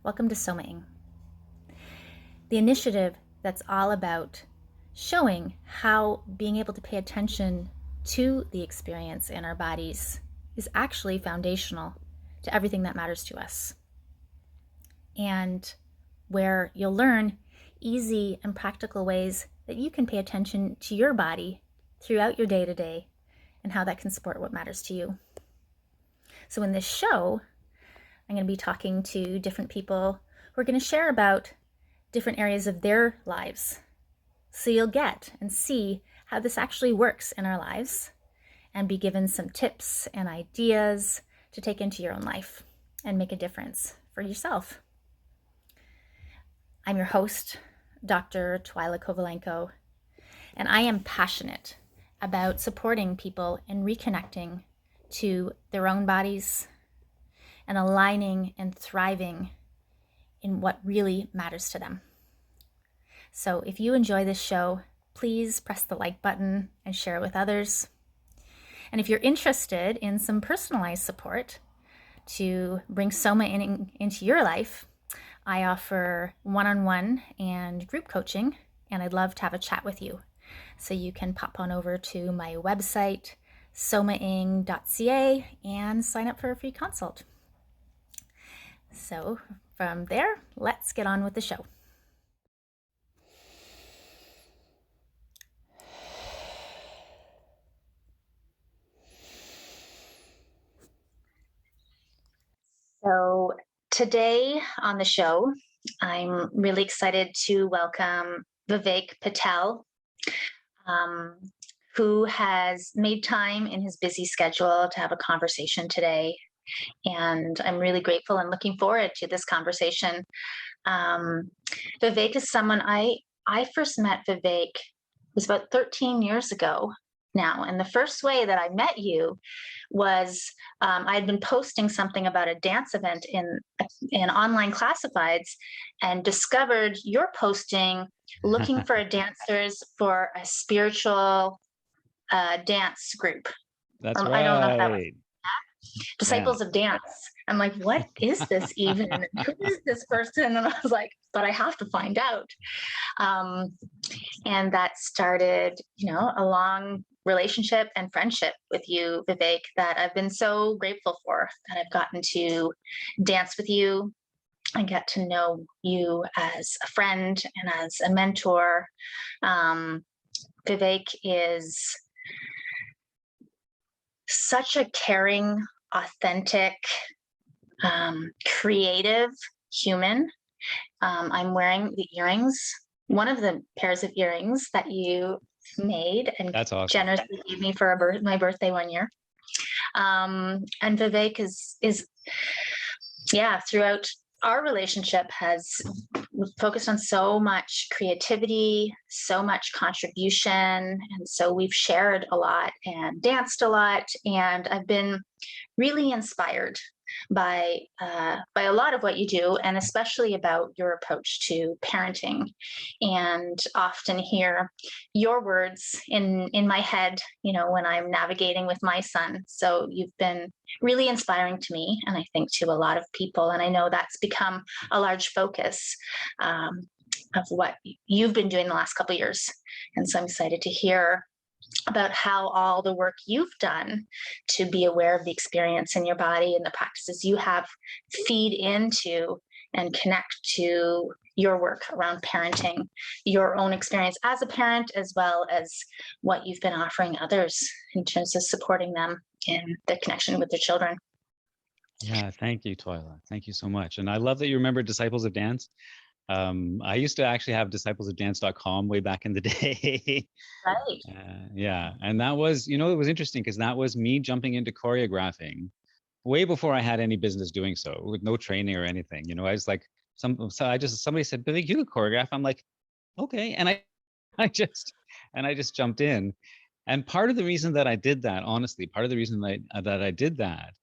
Welcome to Soma'ing, the initiative that's all about showing how being able to pay attention to the experience in our bodies is actually foundational to everything that matters to us. And where you'll learn easy and practical ways that you can pay attention to your body throughout your day-to-day and how that can support what matters to you. So in this show, I'm going to be talking to different people who are going to share about different areas of their lives. So you'll get and see how this actually works in our lives and be given some tips and ideas to take into your own life and make a difference for yourself. I'm your host, Dr. Twyla Kovalenko, and I am passionate about supporting people in reconnecting to their own bodies and aligning and thriving in what really matters to them. So if you enjoy this show, please press the like button and share it with others. And if you're interested in some personalized support to bring Soma'ing into your life, I offer one-on-one and group coaching, and I'd love to have a chat with you. So you can pop on over to my website, soma'ing.ca, and sign up for a free consult. So from there, let's get on with the show. So today on the show, I'm really excited to welcome Vivek Patel, who has made time in his busy schedule to have a conversation today. And I'm really grateful and looking forward to this conversation. Vivek is someone I first met Vivek was about 13 years ago now. And the first way that I met you was I had been posting something about a dance event in online classifieds and discovered your posting looking for dancers for a spiritual dance group. That's I don't know if that was right. Disciples of Dance. I'm like, what is this even? Who is this person? And I was like, but I have to find out. And that started, a long relationship and friendship with you, Vivek, that I've been so grateful for, that I've gotten to dance with you and get to know you as a friend and as a mentor. Vivek is such a caring, authentic, creative human. I'm wearing the earrings, one of the pairs of earrings that you made and That's awesome. generously gave me for my birthday one year. And Vivek is throughout our relationship has focused on so much creativity, so much contribution. And so we've shared a lot and danced a lot. And I've been really inspired by a lot of what you do, and especially about your approach to parenting. And often hear your words in my head, when I'm navigating with my son. So you've been really inspiring to me, and I think to a lot of people. And I know that's become a large focus of what you've been doing the last couple of years. And so I'm excited to hear about how all the work you've done to be aware of the experience in your body and the practices you have feed into and connect to your work around parenting, your own experience as a parent, as well as what you've been offering others in terms of supporting them in the connection with their children. Yeah, thank you, Twyla. Thank you so much. And I love that you remember Disciples of Dance. I used to actually have disciplesofdance.com way back in the day. Right. Yeah, and that was, it was interesting because that was me jumping into choreographing way before I had any business doing so, with no training or anything. I was like, somebody said, Vivek, you could choreograph. I'm like, okay, and I just jumped in. And part of the reason that I did that, honestly, part of the reason that I did that,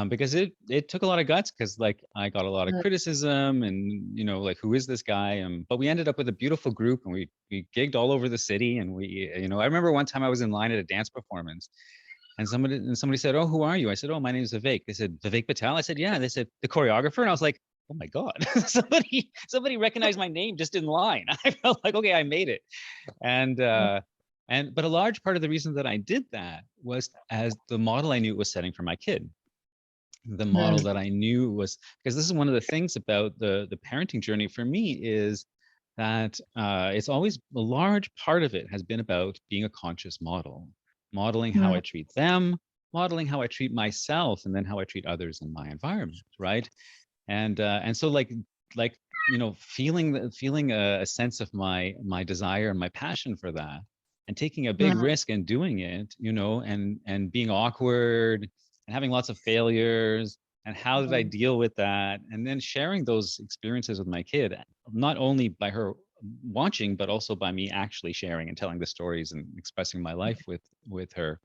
because it took a lot of guts, because like I got a lot of criticism and like, who is this guy? But we ended up with a beautiful group, and we gigged all over the city. And we, I remember one time I was in line at a dance performance, and somebody said, "Oh, who are you?" I said, "Oh, my name is Vivek." They said, "Vivek Patel?" I said, "Yeah." They said, "The choreographer?" And I was like, oh my God, somebody recognized my name just in line. I felt like, okay, I made it. And but a large part of the reason that I did that was as the model I knew it was setting for my kid. The model that I knew was, because this is one of the things about the parenting journey for me, is that it's always, a large part of it has been about being a conscious model, modeling how I treat them, modeling how I treat myself, and then how I treat others in my environment, right? And so like feeling a sense of my desire and my passion for that, and taking a big risk and doing it, and being awkward and having lots of failures, and how did I deal with that, and then sharing those experiences with my kid, not only by her watching, but also by me actually sharing and telling the stories and expressing my life with her.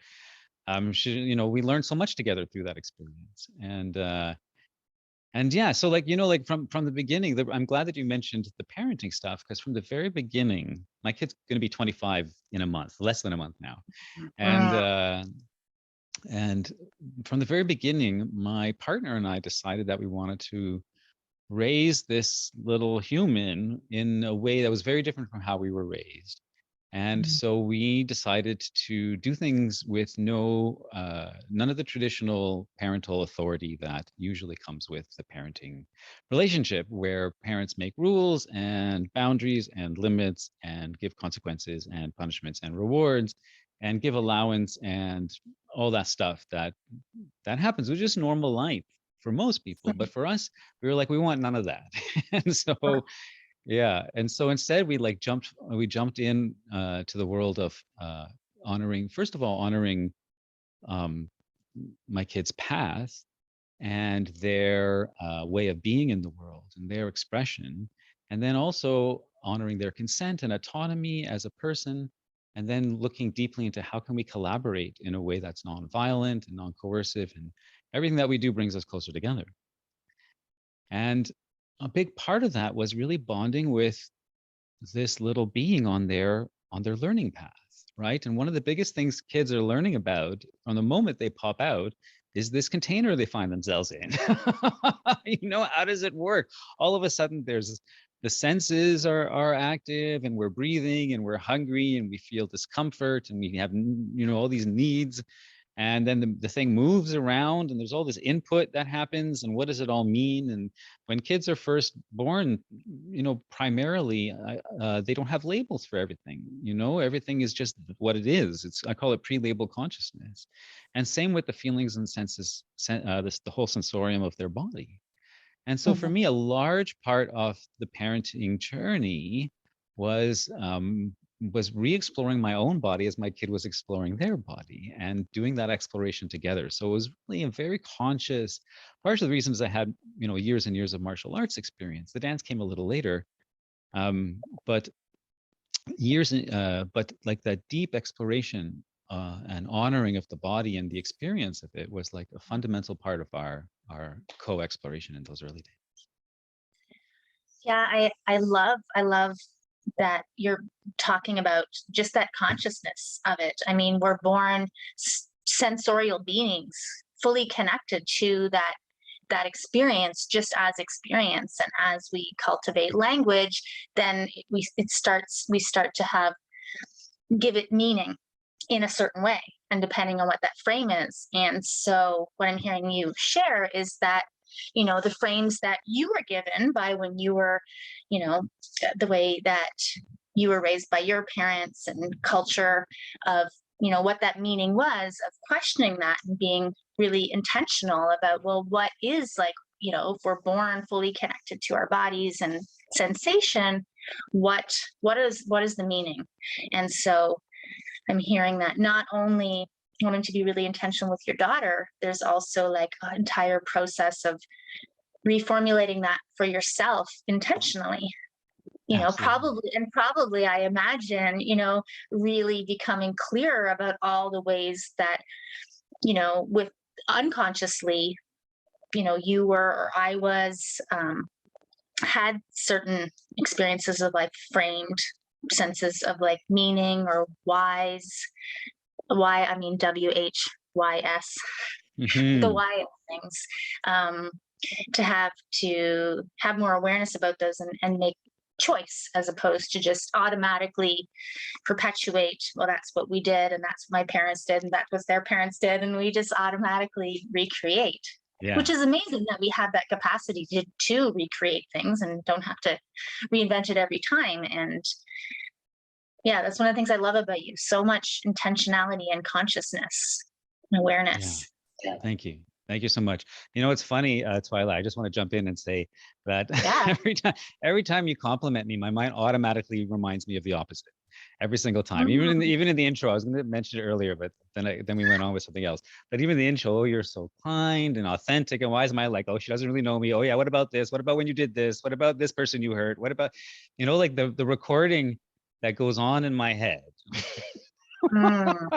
We learned so much together through that experience. And yeah, so like from the beginning, I'm glad that you mentioned the parenting stuff, because from the very beginning, my kid's going to be 25 in a month, less than a month now, and from the very beginning, my partner and I decided that we wanted to raise this little human in a way that was very different from how we were raised. And so we decided to do things with none of the traditional parental authority that usually comes with the parenting relationship, where parents make rules and boundaries and limits and give consequences and punishments and rewards and give allowance and all that stuff that happens, which is normal life for most people. But for us, we were like, we want none of that. And so yeah, and so instead we jumped in to the world of honoring, first of all, honoring my kids' path and their way of being in the world and their expression, and then also honoring their consent and autonomy as a person, and then looking deeply into how can we collaborate in a way that's non-violent and non-coercive, and everything that we do brings us closer together. And a big part of that was really bonding with this little being on their learning path, right? And one of the biggest things kids are learning about from the moment they pop out is this container they find themselves in. How does it work? All of a sudden there's the senses are active, and we're breathing, and we're hungry, and we feel discomfort, and we have all these needs. And then the thing moves around, and there's all this input that happens, and what does it all mean? And when kids are first born, primarily they don't have labels for everything. Everything is just what it is. I call it pre-label consciousness. And same with the feelings and senses, the whole sensorium of their body. And so for me, a large part of the parenting journey was re-exploring my own body as my kid was exploring their body, and doing that exploration together. So it was really a very conscious, part of the reasons I had, years and years of martial arts experience. The dance came a little later, but like that deep exploration and honoring of the body and the experience of it was like a fundamental part of our co-exploration in those early days. Yeah, I love that you're talking about just that consciousness of it. I mean, we're born sensorial beings, fully connected to that experience, just as experience. And as we cultivate language, then we start to give it meaning in a certain way, and depending on what that frame is. And so what I'm hearing you share is that the frames that you were given by when you were, the way that you were raised by your parents, and culture of, what that meaning was, of questioning that and being really intentional about, well, what is, like, if we're born fully connected to our bodies and sensation, what is the meaning? And so I'm hearing that not only wanting to be really intentional with your daughter, there's also like an entire process of reformulating that for yourself intentionally. Probably I imagine, really becoming clearer about all the ways that, with unconsciously, you were, or I was, had certain experiences of like framed senses of like meaning or whys. I mean WHYS, the why of things. to have more awareness about those and make choice, as opposed to just automatically perpetuate, well, that's what we did, and that's what my parents did, and that's what their parents did, and we just automatically recreate, which Yeah. is amazing that we have that capacity to recreate things and don't have to reinvent it every time. And yeah, that's one of the things I love about you. So much intentionality and consciousness and Yeah. awareness. Thank you. Thank you so much. You know, it's funny, Twyla, I just want to jump in and say that Yeah. every time you compliment me, my mind automatically reminds me of the opposite. Every single time, Mm. even in the intro, I was going to mention it earlier, but then we went on with something else. But even the intro, oh, you're so kind and authentic. And why is my like, oh, she doesn't really know me. Oh yeah, what about this? What about when you did this? What about this person you hurt? What about, like the recording that goes on in my head. Mm.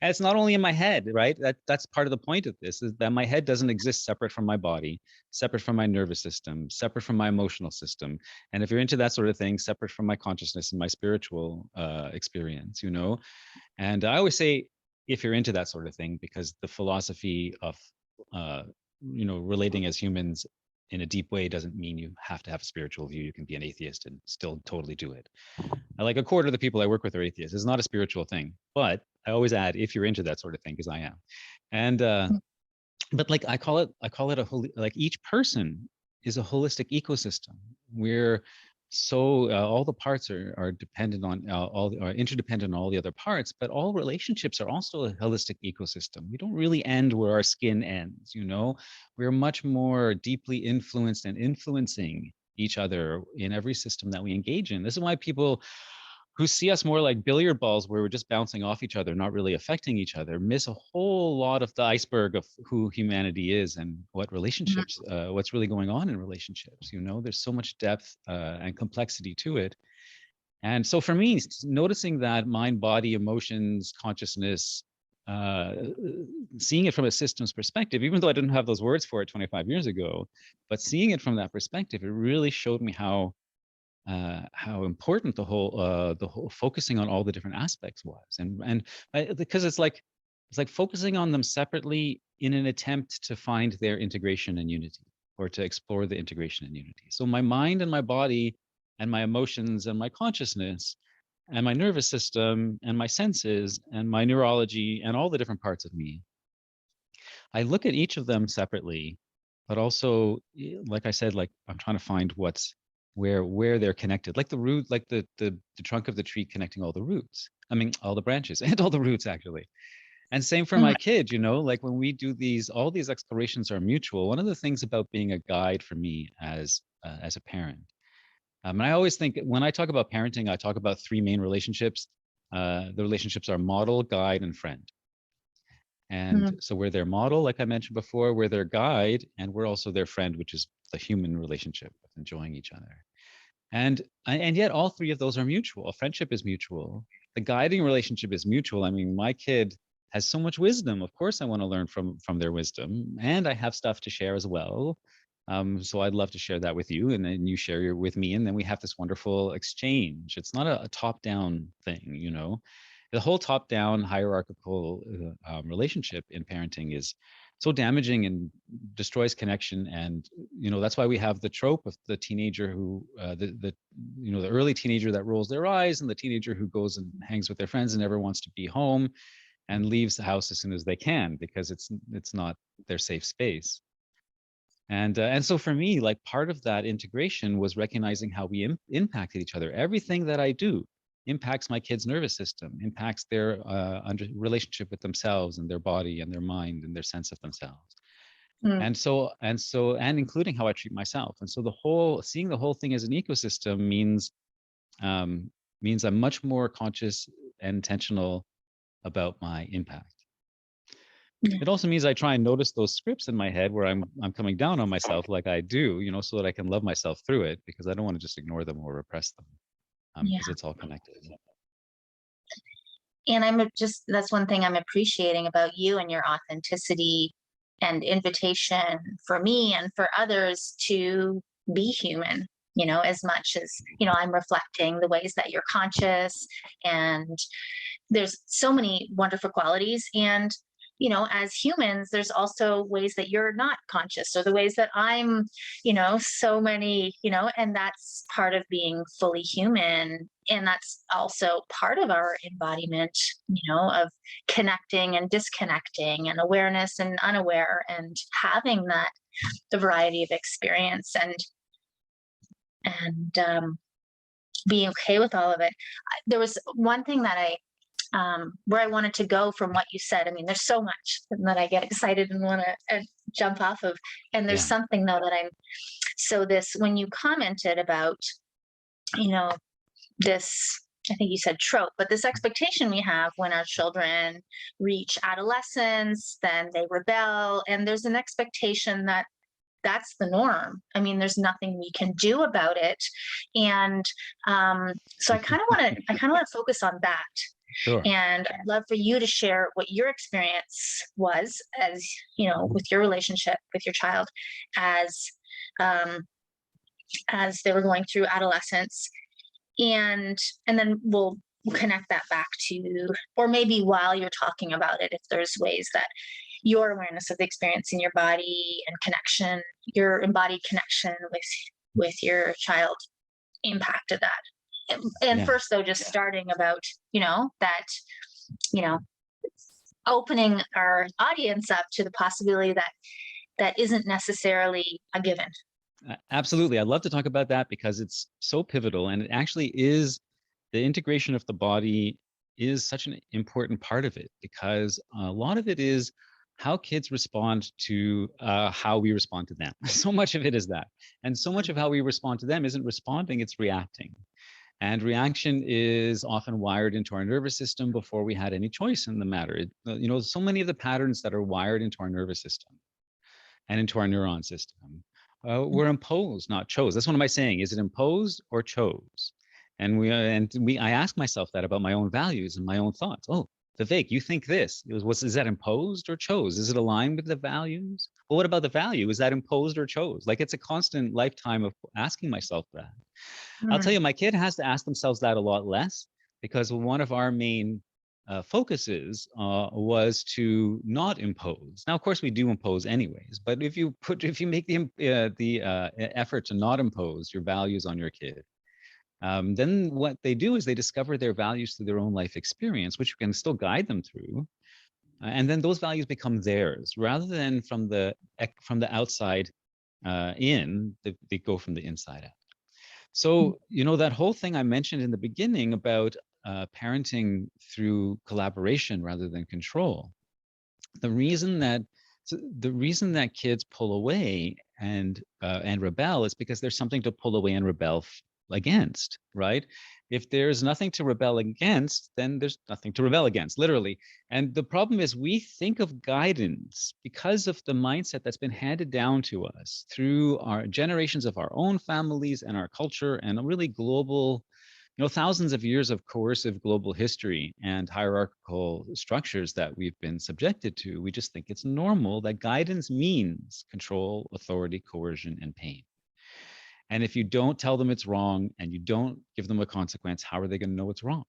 And it's not only in my head, right? That's part of the point of this, is that my head doesn't exist separate from my body, separate from my nervous system, separate from my emotional system. And if you're into that sort of thing, separate from my consciousness and my spiritual experience, And I always say, if you're into that sort of thing, because the philosophy of, uh, relating as humans in a deep way doesn't mean you have to have a spiritual view. You can be an atheist and still totally do it. Like a quarter of the people I work with are atheists. It's not a spiritual thing, but I always add, if you're into that sort of thing, because I am. And but like I call it like each person is a holistic ecosystem. We're so all the parts are dependent on are interdependent on all the other parts, but all relationships are also a holistic ecosystem. We don't really end where our skin ends. We're much more deeply influenced and influencing each other in every system that we engage in. This is why people who see us more like billiard balls where we're just bouncing off each other, not really affecting each other, miss a whole lot of the iceberg of who humanity is and what relationships, what's really going on in relationships. There's so much depth and complexity to it. And so for me, noticing that mind, body, emotions, consciousness, uh, seeing it from a systems perspective, even though I didn't have those words for it 25 years ago, but seeing it from that perspective, it really showed me how important the whole focusing on all the different aspects was, and because it's like focusing on them separately in an attempt to find their integration and unity, or to explore the integration and unity. So my mind and my body and my emotions and my consciousness and my nervous system and my senses and my neurology and all the different parts of me, I look at each of them separately, but also, like I said, like I'm trying to find where they're connected, like the root, like the trunk of the tree connecting all the roots. I mean, all the branches and all the roots actually. And same for Mm. my kid, like when we do all these explorations are mutual. One of the things about being a guide for me as a parent, and I always think when I talk about parenting, I talk about three main relationships. The relationships are model, guide, and friend. And Mm. so we're their model, like I mentioned before, we're their guide, and we're also their friend, which is the human relationship of enjoying each other. And yet all three of those are mutual. Friendship is mutual. The guiding relationship is mutual. I mean, my kid has so much wisdom. Of course, I want to learn from their wisdom, and I have stuff to share as well. So I'd love to share that with you, and then you share with me, and then we have this wonderful exchange. It's not a top-down thing. The whole top-down hierarchical relationship in parenting is so damaging and destroys connection. And that's why we have the trope of the teenager who the early teenager that rolls their eyes, and the teenager who goes and hangs with their friends and never wants to be home and leaves the house as soon as they can, because it's not their safe space. And so for me, like, part of that integration was recognizing how we impacted each other. Everything that I do impacts my kids' nervous system, impacts their relationship with themselves and their body and their mind and their sense of themselves. Mm. And including how I treat myself. And so seeing the whole thing as an ecosystem means I'm much more conscious and intentional about my impact. Yeah. It also means I try and notice those scripts in my head where I'm coming down on myself, like I do, so that I can love myself through it, because I don't want to just ignore them or repress them, Yeah. because it's all connected. And that's one thing I'm appreciating about you and your authenticity and invitation for me and for others to be human, as much as, I'm reflecting the ways that you're conscious, and there's so many wonderful qualities. And as humans, there's also ways that you're not conscious, or the ways that I'm, so many, and that's part of being fully human. And that's also part of our embodiment, of connecting and disconnecting, and awareness and unaware, and having that, the variety of experience, and being okay with all of it. There was one thing that where I wanted to go from what you said. I mean, there's so much that I get excited and want to jump off of. And there's Yeah. something though that so this, when you commented about, you know, this, I think you said trope, but this expectation we have when our children reach adolescence, then they rebel. And there's an expectation that that's the norm. I mean, there's nothing we can do about it. And so I kind of want to focus on that. Sure. And I'd love for you to share what your experience was, as with your relationship with your child, um, as they were going through adolescence, and then we'll connect that back to, or maybe while you're talking about it, if there's ways that your awareness of the experience in your body and connection, your embodied connection with your child, impacted that. And Yeah. first, though, just starting about, that, opening our audience up to the possibility that isn't necessarily a given. Absolutely. I'd love to talk about that because it's so pivotal, and it actually is, the integration of the body is such an important part of it, because a lot of it is how kids respond to how we respond to them. So much of it is that. And so much of how we respond to them isn't responding, it's reacting. And reaction is often wired into our nervous system before we had any choice in the matter. So many of the patterns that are wired into our nervous system and into our neuron system were imposed, not chose. That's one of my saying. Is it imposed or chose? I ask myself that about my own values and my own thoughts. Oh, Vivek, you think this. Is that imposed or chose? Is it aligned with the values? Well, what about the value? Is that imposed or chose? Like, it's a constant lifetime of asking myself that. I'll tell you, my kid has to ask themselves that a lot less, because one of our main focuses was to not impose. Now, of course, we do impose anyways, but if you make the effort to not impose your values on your kid, then what they do is they discover their values through their own life experience, which you can still guide them through, and then those values become theirs rather than from the outside in. They go from the inside out. So, that whole thing I mentioned in the beginning about parenting through collaboration rather than control. The reason that kids pull away and rebel is because there's something to pull away and rebel against, right? If there's nothing to rebel against, then there's nothing to rebel against, literally. And the problem is we think of guidance, because of the mindset that's been handed down to us through our generations of our own families and our culture, and a really global, thousands of years of coercive global history and hierarchical structures that we've been subjected to. We just think it's normal that guidance means control, authority, coercion, and pain. And if you don't tell them it's wrong and you don't give them a consequence, how are they going to know it's wrong?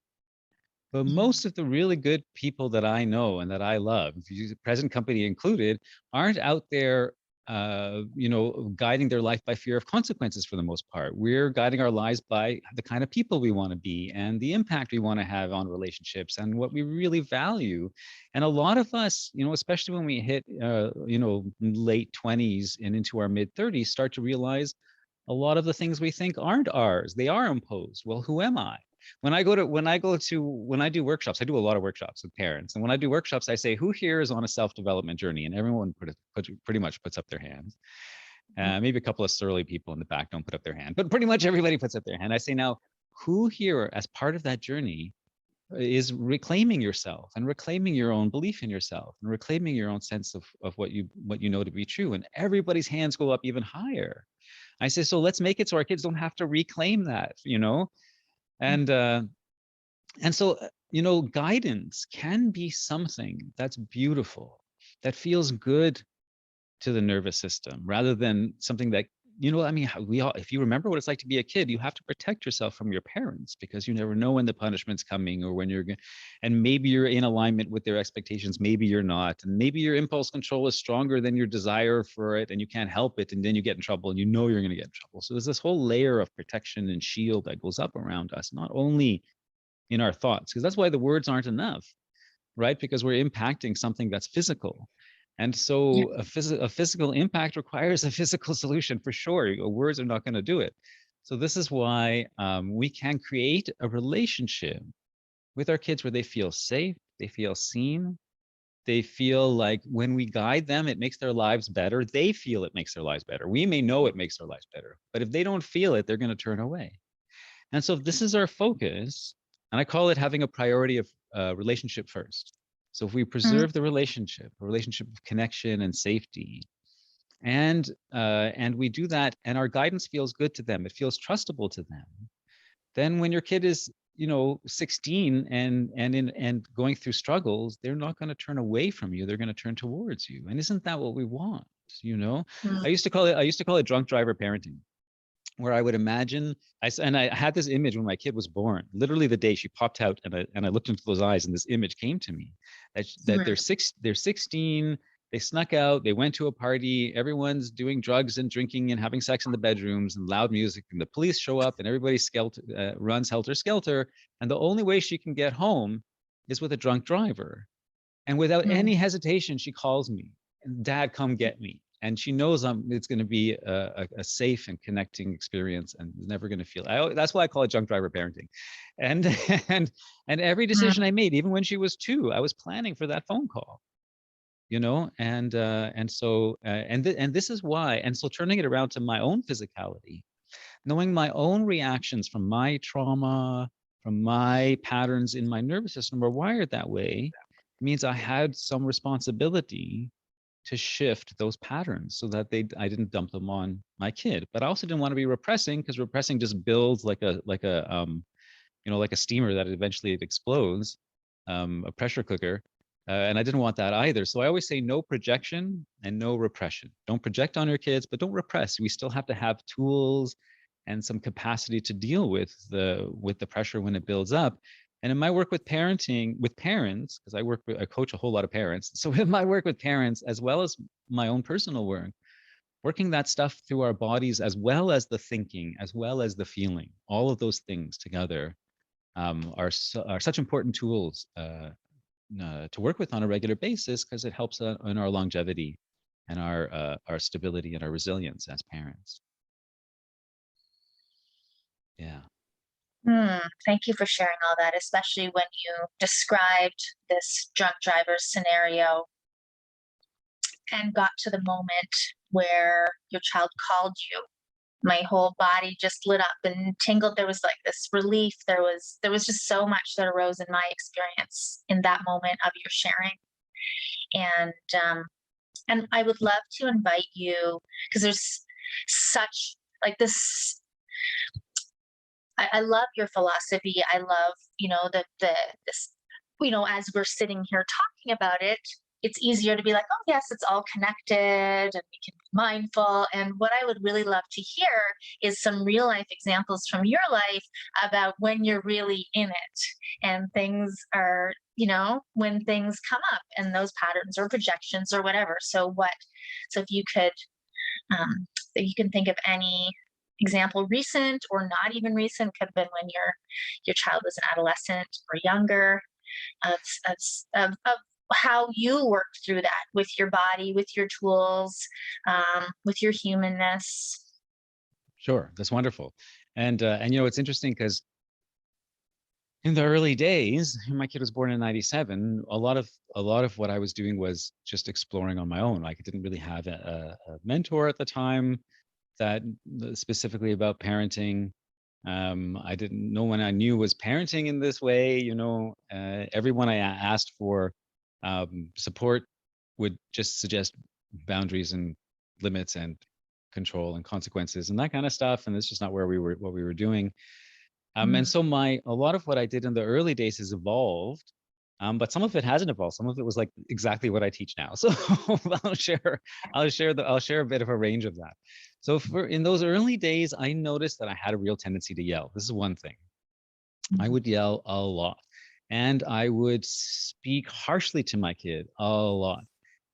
But most of the really good people that I know and that I love, present company included, aren't out there, guiding their life by fear of consequences for the most part. We're guiding our lives by the kind of people we want to be and the impact we want to have on relationships and what we really value. And a lot of us, especially when we hit, late 20s and into our mid 30s, start to realize a lot of the things we think aren't ours. They are imposed. Well, who am I? When I do workshops, I do a lot of workshops with parents. And when I do workshops, I say, who here is on a self-development journey? And everyone pretty much puts up their hands. Maybe a couple of surly people in the back don't put up their hand, but pretty much everybody puts up their hand. I say, now, who here as part of that journey is reclaiming yourself and reclaiming your own belief in yourself and reclaiming your own sense of what you know to be true? And everybody's hands go up even higher. I say, so let's make it so our kids don't have to reclaim that, And so, guidance can be something that's beautiful, that feels good to the nervous system, rather than something that I mean, we all, if you remember what it's like to be a kid, you have to protect yourself from your parents because you never know when the punishment's coming or when you're going, and maybe you're in alignment with their expectations, maybe you're not, and maybe your impulse control is stronger than your desire for it, and you can't help it, and then you get in trouble, and you know you're going to get in trouble. So there's this whole layer of protection and shield that goes up around us, not only in our thoughts, because that's why the words aren't enough, right? Because we're impacting something that's physical. And Yeah. so a physical impact requires a physical solution for sure. Words are not going to do it. So this is why we can create a relationship with our kids where they feel safe, they feel seen, they feel like when we guide them, it makes their lives better. They feel it makes their lives better. We may know it makes their lives better, but if they don't feel it, they're going to turn away. And so if this is our focus, and I call it having a priority of relationship first. So if we Mm, preserve the relationship, a relationship of connection and safety, and we do that, and our guidance feels good to them, it feels trustable to them, then when your kid is 16 and going through struggles, they're not going to turn away from you, they're going to turn towards you. And isn't that what we want? mm, I used to call it drunk driver parenting, where I would imagine and I had this image when my kid was born. Literally the day she popped out, and I looked into those eyes, and this image came to me that mm, they're 16. They snuck out. They went to a party. Everyone's doing drugs and drinking and having sex in the bedrooms and loud music. And the police show up, and everybody runs helter skelter. And the only way she can get home is with a drunk driver. And without mm, any hesitation, she calls me, Dad, come get me. And she knows it's going to be a safe and connecting experience, and is never going to feel. That's why I call it junk driver parenting. And and and every mm, decision I made, even when she was 2, I was planning for that phone call. And this is why. And so turning it around to my own physicality, knowing my own reactions from my trauma, from my patterns in my nervous system were wired that way, means I had some responsibility to shift those patterns so that I didn't dump them on my kid. But I also didn't want to be repressing, because repressing just builds like a steamer that eventually it explodes, a pressure cooker. And I didn't want that either. So I always say no projection and no repression. Don't project on your kids, but don't repress. We still have to have tools and some capacity to deal with the pressure when it builds up. And in my work with parenting, with parents, because I coach a whole lot of parents. So in my work with parents, as well as my own personal work, working that stuff through our bodies, as well as the thinking, as well as the feeling, all of those things together are such important tools to work with on a regular basis, because it helps in our longevity and our stability and our resilience as parents. Yeah. Thank you for sharing all that, especially when you described this drunk driver scenario and got to the moment where your child called you. My whole body just lit up and tingled. There was like this relief. There was just so much that arose in my experience in that moment of your sharing. And and I would love to invite you, because there's such like this. I love your philosophy. I love, the this, as we're sitting here talking about it, it's easier to be like, oh yes, it's all connected and we can be mindful. And what I would really love to hear is some real life examples from your life about when you're really in it and things are, when things come up and those patterns or projections or whatever. So if you could, if you can think of any example, recent or not even recent, could have been when your child was an adolescent or younger, of of of how you worked through that with your body, with your tools, with your humanness. Sure, that's wonderful. And it's interesting because in the early days, my kid was born in 97. A lot of what I was doing was just exploring on my own. Like, I didn't really have a mentor at the time that specifically about parenting. I didn't No one I knew was parenting in this way. Everyone I asked for support would just suggest boundaries and limits and control and consequences and that kind of stuff. And it's just not what we were doing. And Mm, so a lot of what I did in the early days has evolved But some of it hasn't evolved. Some of it was like exactly what I teach now. So I'll share a bit of a range of that. So in those early days, I noticed that I had a real tendency to yell. This is one thing. I would yell a lot, and I would speak harshly to my kid a lot.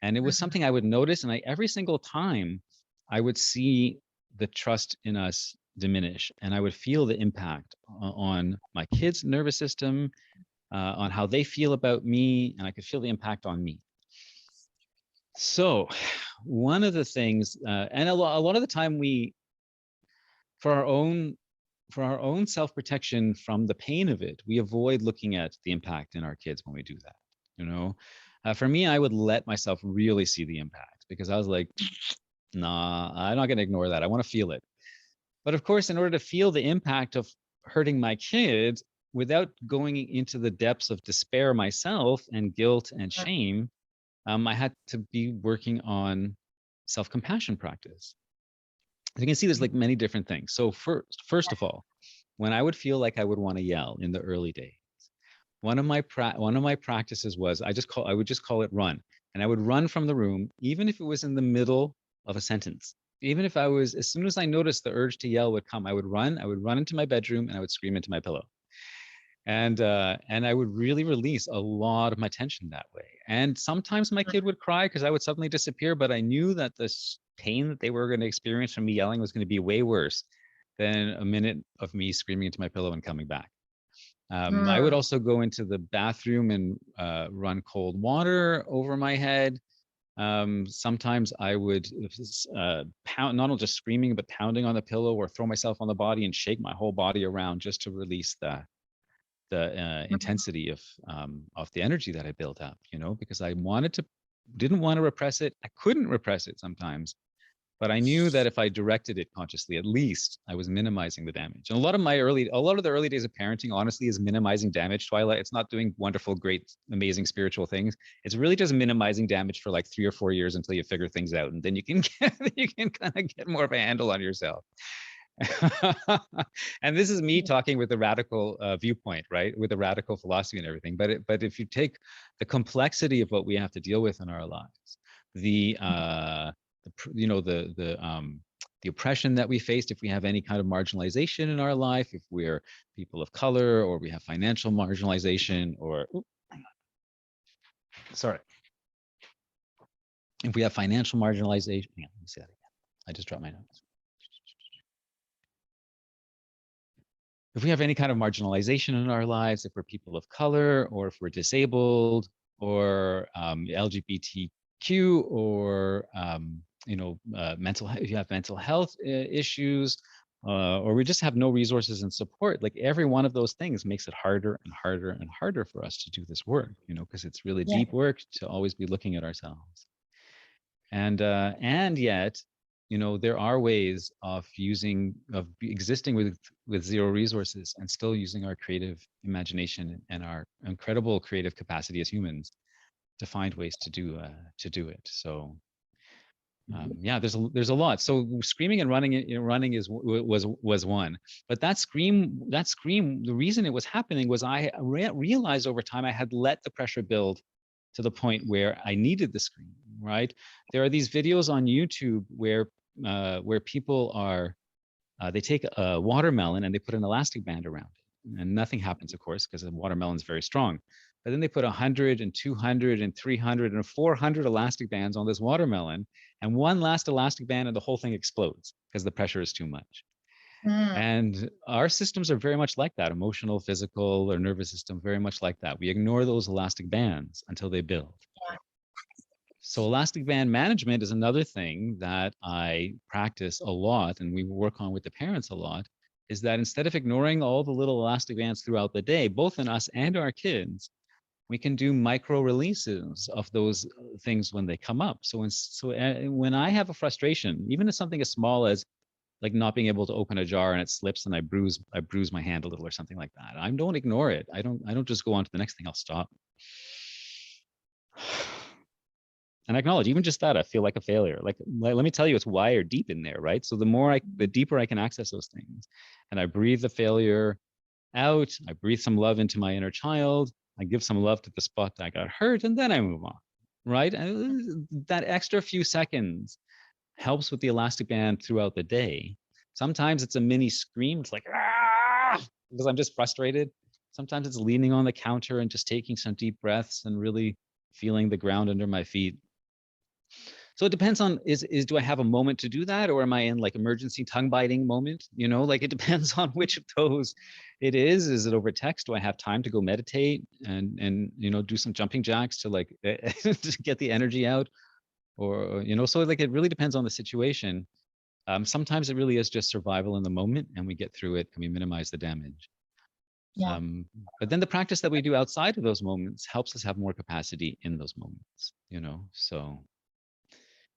And it was something I would notice, and every single time I would see the trust in us diminish, and I would feel the impact on my kid's nervous system, on how they feel about me, and I could feel the impact on me. So one of the things, and a lot of the time for our own self-protection from the pain of it, we avoid looking at the impact in our kids when we do that. You know, for me, I would let myself really see the impact, because I was like, nah, I'm not going to ignore that. I want to feel it. But of course, in order to feel the impact of hurting my kids without going into the depths of despair myself and guilt and shame, I had to be working on self-compassion practice. As you can see, there's like many different things. So first of all, when I would feel like I would want to yell in the early days, one of my practices was I would just call it run, and I would run from the room, even if it was in the middle of a sentence. Even if as soon as I noticed the urge to yell would come, I would run into my bedroom, and I would scream into my pillow. And I would really release a lot of my tension that way. And sometimes my kid would cry because I would suddenly disappear, but I knew that this pain that they were going to experience from me yelling was going to be way worse than a minute of me screaming into my pillow and coming back. I would also go into the bathroom and run cold water over my head. Sometimes I would pound, not only just screaming, but pounding on the pillow, or throw myself on the body and shake my whole body around just to release the intensity of the energy that I built up, you know, because I didn't want to repress it. I couldn't repress it sometimes, but I knew that if I directed it consciously, at least I was minimizing the damage. And a lot of the early days of parenting, honestly, is minimizing damage, Twyla. It's not doing wonderful, great, amazing spiritual things. It's really just minimizing damage for like 3 or 4 years until you figure things out. And then you can kind of get more of a handle on yourself. And this is me talking with a radical viewpoint, right? With a radical philosophy and everything. But if you take the complexity of what we have to deal with in our lives, the oppression that we faced, if we have any kind of marginalization in our life, if we're people of color, or we have financial marginalization, or if we have financial marginalization, let me say that again. I just dropped my notes. If we have any kind of marginalization in our lives, if we're people of color, or if we're disabled, or LGBTQ, or if you have mental health issues, or we just have no resources and support, like every one of those things makes it harder and harder and harder for us to do this work, you know, because it's really deep work to always be looking at ourselves. And yet, you know, there are ways of existing with zero resources and still using our creative imagination and our incredible creative capacity as humans to find ways to do it. So there's a lot. So screaming and running was one. But that scream, the reason it was happening was I realized over time I had let the pressure build to the point where I needed the scream, right? There are these videos on YouTube where people are, they take a watermelon and they put an elastic band around it. And nothing happens, of course, because the watermelon is very strong. But then they put 100 and 200 and 300 and 400 elastic bands on this watermelon, and one last elastic band and the whole thing explodes because the pressure is too much. And our systems are very much like that, emotional, physical, or nervous system, very much like that. We ignore those elastic bands until they build. So elastic band management is another thing that I practice a lot, and we work on with the parents a lot, is that instead of ignoring all the little elastic bands throughout the day, both in us and our kids, we can do micro releases of those things when they come up. So when I have a frustration, even if something as small as like not being able to open a jar and it slips and I bruise my hand a little or something like that, I don't ignore it. I don't just go on to the next thing. I'll stop. And I acknowledge even just that, I feel like a failure. Like, let me tell you, it's wired deep in there, right? So the deeper I can access those things, and I breathe the failure out, I breathe some love into my inner child, I give some love to the spot that got hurt, and then I move on, right? And that extra few seconds helps with the elastic band throughout the day. Sometimes it's a mini scream. It's like, ah, because I'm just frustrated. Sometimes it's leaning on the counter and just taking some deep breaths and really feeling the ground under my feet. So it depends on, do I have a moment to do that, or am I in like emergency tongue biting moment? You know, like it depends on which of those it is. Is it over text? Do I have time to go meditate and you know, do some jumping jacks to like to get the energy out? Or, you know, so like it really depends on the situation. Sometimes it really is just survival in the moment, and we get through it and we minimize the damage. Yeah. But then the practice that we do outside of those moments helps us have more capacity in those moments, you know. So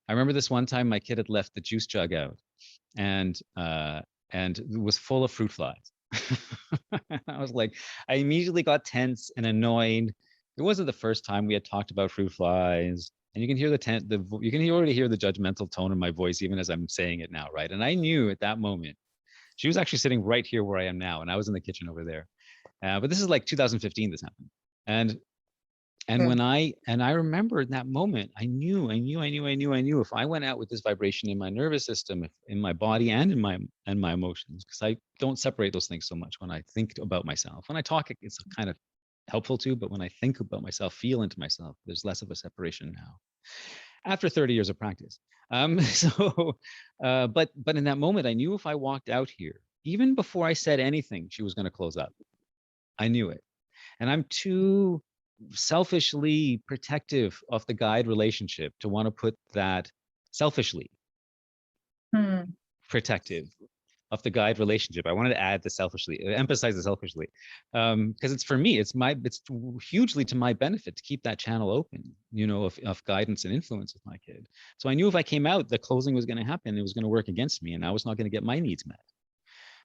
I remember this one time my kid had left the juice jug out, and it was full of fruit flies. I was like, I immediately got tense and annoyed. It wasn't the first time we had talked about fruit flies, and you can hear you can already hear the judgmental tone in my voice even as I'm saying it now, right? And I knew at that moment she was actually sitting right here where I am now, and I was in the kitchen over there. But this is like 2015. This happened, and Mm. I remember in that moment, I knew if I went out with this vibration in my nervous system, in my body and in my emotions, because I don't separate those things so much when I think about myself. When I talk, it's kind of helpful too, but when I think about myself, feel into myself, there's less of a separation now. After 30 years of practice. But in that moment, I knew if I walked out here, even before I said anything, she was going to close up. I knew it. And I'm too selfishly protective of the guide relationship to want to put that selfishly Mm. protective of the guide relationship. I wanted to add the selfishly, emphasize the selfishly, because it's for me, it's hugely to my benefit to keep that channel open, you know, of guidance and influence with my kid. So I knew if I came out, the closing was going to happen. It was going to work against me, and I was not going to get my needs met.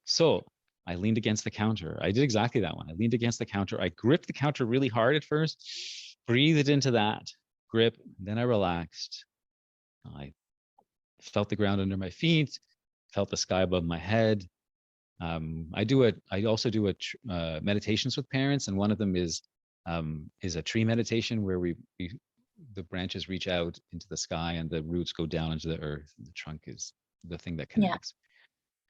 So I leaned against the counter. I did exactly that one. I leaned against the counter. I gripped the counter really hard at first, breathed into that grip. Then I relaxed. I felt the ground under my feet, felt the sky above my head. I also do meditations with parents, and one of them is a tree meditation where the branches reach out into the sky and the roots go down into the earth. The trunk is the thing that Yeah. connects.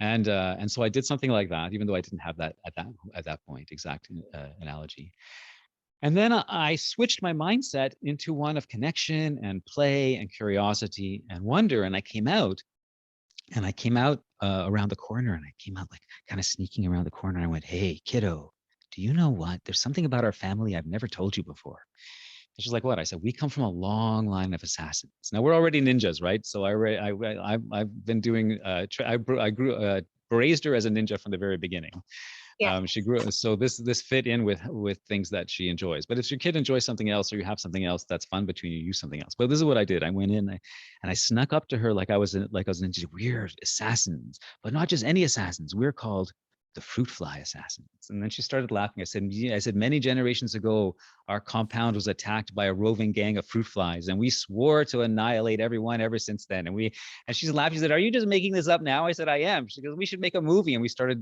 And so I did something like that, even though I didn't have that at that point exact analogy. And then I switched my mindset into one of connection and play and curiosity and wonder. And I came out around the corner, and I came out like kind of sneaking around the corner. I went, "Hey, kiddo, do you know what? There's something about our family I've never told you before." And she's like, "What?" I said, "We come from a long line of assassins. Now we're already ninjas, right? So I've been doing I grew raised her as a ninja from the very beginning. Yeah. She grew, so this fit in with things that she enjoys. But if your kid enjoys something else, or you have something else that's fun between you, use something else. But this is what I did. I went in and I snuck up to her like I was in ninja. We're assassins, but not just any assassins. We're called the fruit fly assassins. And then she started laughing. I said, many generations ago, our compound was attacked by a roving gang of fruit flies, and we swore to annihilate everyone ever since then. And she's laughing. She said, "Are you just making this up now?" I said, "I am." She goes, "We should make a movie." And we started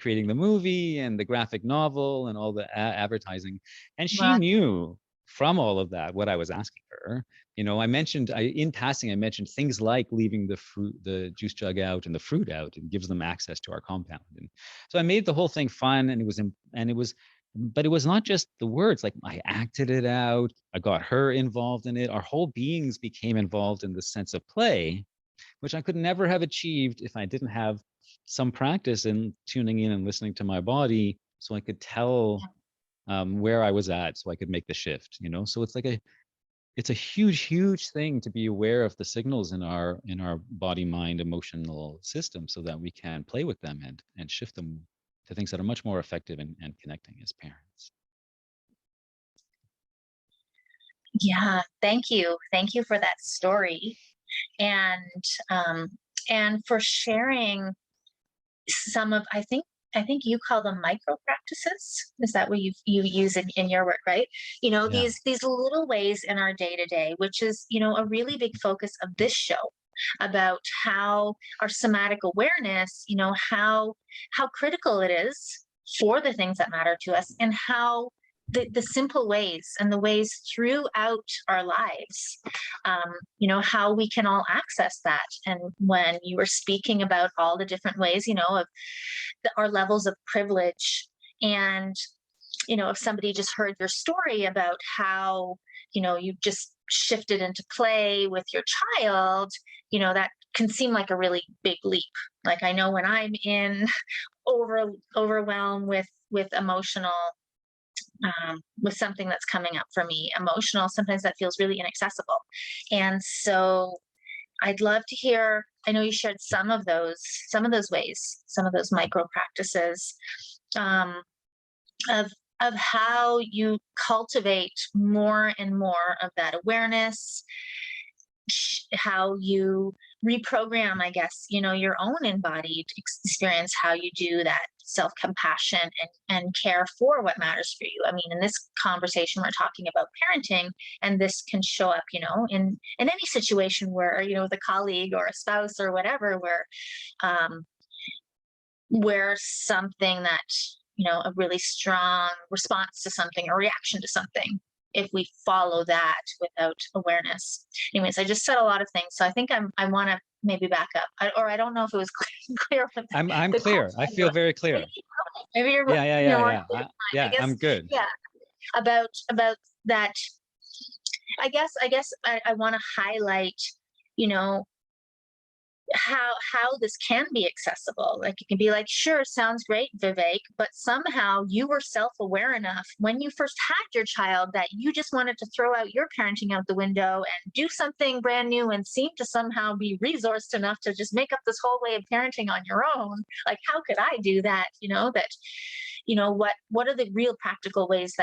creating the movie and the graphic novel and all the advertising. And she Wow. knew from all of that what I was asking her. You know, in passing, I mentioned things like leaving the juice jug out and the fruit out, and gives them access to our compound. And so I made the whole thing fun, and but it was not just the words. Like, I acted it out. I got her involved in it. Our whole beings became involved in the sense of play, which I could never have achieved if I didn't have some practice in tuning in and listening to my body, so I could tell where I was at, so I could make the shift. You know, so it's a huge thing to be aware of the signals in our body, mind, emotional system, so that we can play with them and shift them to things that are much more effective and connecting as parents. Yeah. Thank you. Thank you for that story, and um, and for sharing some of, I think you call them micro practices. Is that what you use in your work, right? Yeah. These little ways in our day to day, which is, a really big focus of this show, about how our somatic awareness, how critical it is for the things that matter to us, and how the simple ways and the ways throughout our lives, how we can all access that. And when you were speaking about all the different ways, of our levels of privilege, and if somebody just heard your story about how you just shifted into play with your child, that can seem like a really big leap. Like, I know when I'm in overwhelmed with emotional, with something that's coming up for me emotional, sometimes that feels really inaccessible. And so I'd love to hear, I know you shared some of those ways, some of those micro practices, um, of how you cultivate more and more of that awareness, how you reprogram, I guess, your own embodied experience, how you do that self-compassion and care for what matters for you. I mean, in this conversation, we're talking about parenting, and this can show up, in any situation where, with a colleague or a spouse or whatever, where something that, a really strong response to something, a reaction to something, if we follow that without awareness. Anyways, I just said a lot of things, so I think I want to maybe back up, or I don't know if it was clear with I'm the clear. I question, feel but very clear. maybe you're Yeah, yeah, yeah, more yeah. clear. I Yeah, guess, I'm good. yeah, about that. I guess I want to highlight, you know, how this can be accessible. Like, you can be like, sure, sounds great, Vivek, but somehow you were self-aware enough when you first had your child that you just wanted to throw out your parenting out the window and do something brand new, and seem to somehow be resourced enough to just make up this whole way of parenting on your own. Like, how could I do that? What are the real practical ways